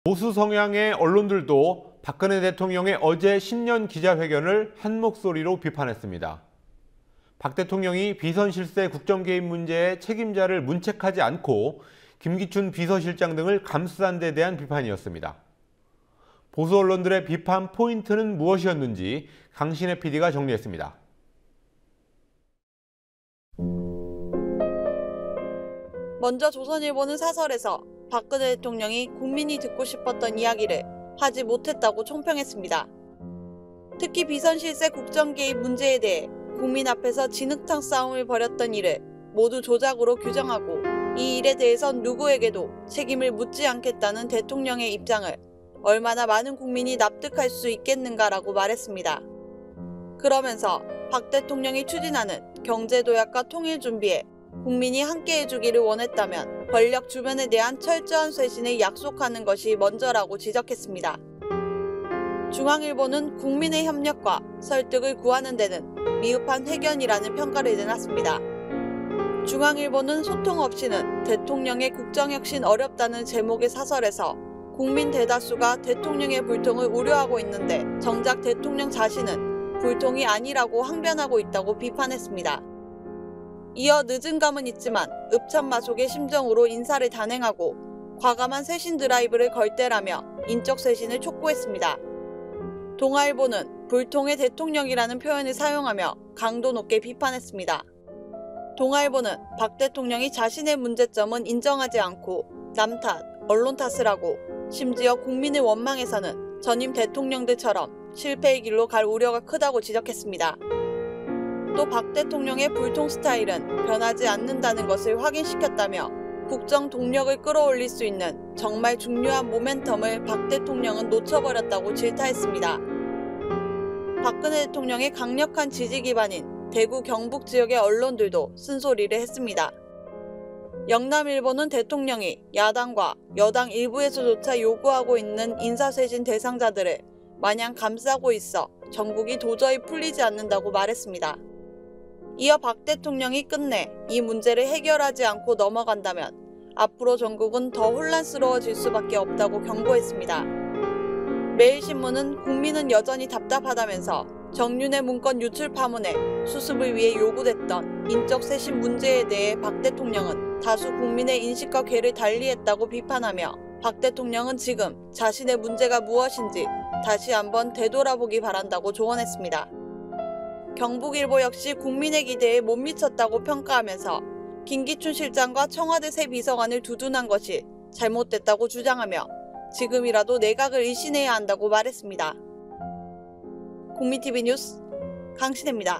보수 성향의 언론들도 박근혜 대통령의 어제 신년 기자회견을 한 목소리로 비판했습니다. 박 대통령이 비선 실세 국정 개입 문제의 책임자를 문책하지 않고 김기춘 비서실장 등을 감싼 데 대한 비판이었습니다. 보수 언론들의 비판 포인트는 무엇이었는지 강신혜 PD가 정리했습니다. 먼저 조선일보는 사설에서 박근혜 대통령이 국민이 듣고 싶었던 이야기를 하지 못했다고 총평했습니다. 특히 비선 실세 국정 개입 문제에 대해 국민 앞에서 진흙탕 싸움을 벌였던 일을 모두 조작으로 규정하고 이 일에 대해선 누구에게도 책임을 묻지 않겠다는 대통령의 입장을 얼마나 많은 국민이 납득할 수 있겠는가라고 말했습니다. 그러면서 박 대통령이 추진하는 경제도약과 통일준비에 국민이 함께 해주기를 원했다면 권력 주변에 대한 철저한 쇄신을 약속하는 것이 먼저라고 지적했습니다. 중앙일보는 국민의 협력과 설득을 구하는 데는 미흡한 회견이라는 평가를 내놨습니다. 중앙일보는 소통 없이는 대통령의 국정혁신 어렵다는 제목의 사설에서 국민 대다수가 대통령의 불통을 우려하고 있는데 정작 대통령 자신은 불통이 아니라고 항변하고 있다고 비판했습니다. 이어 늦은 감은 있지만 읍참마속의 심정으로 인사를 단행하고 과감한 쇄신 드라이브를 걸 때라며 인적 쇄신을 촉구했습니다. 동아일보는 불통의 대통령이라는 표현을 사용하며 강도 높게 비판했습니다. 동아일보는 박 대통령이 자신의 문제점은 인정하지 않고 남 탓, 언론 탓을 하고 심지어 국민을 원망해서는 전임 대통령들처럼 실패의 길로 갈 우려가 크다고 지적했습니다. 또 박 대통령의 불통 스타일은 변하지 않는다는 것을 확인시켰다며 국정 동력을 끌어올릴 수 있는 정말 중요한 모멘텀을 박 대통령은 놓쳐버렸다고 질타했습니다. 박근혜 대통령의 강력한 지지 기반인 대구 경북 지역의 언론들도 쓴소리를 했습니다. 영남일보는 대통령이 야당과 여당 일부에서조차 요구하고 있는 인사쇄신 대상자들을 마냥 감싸고 있어 전국이 도저히 풀리지 않는다고 말했습니다. 이어 박 대통령이 끝내 이 문제를 해결하지 않고 넘어간다면 앞으로 전국은 더 혼란스러워질 수밖에 없다고 경고했습니다. 매일신문은 국민은 여전히 답답하다면서 정윤회 문건 유출 파문에 수습을 위해 요구됐던 인적 쇄신 문제에 대해 박 대통령은 다수 국민의 인식과 궤를 달리했다고 비판하며 박 대통령은 지금 자신의 문제가 무엇인지 다시 한번 되돌아보기 바란다고 조언했습니다. 경북일보 역시 국민의 기대에 못 미쳤다고 평가하면서 김기춘 실장과 청와대 새 비서관을 두둔한 것이 잘못됐다고 주장하며 지금이라도 내각을 일신해야 한다고 말했습니다. 국민TV 뉴스 강신혜입니다.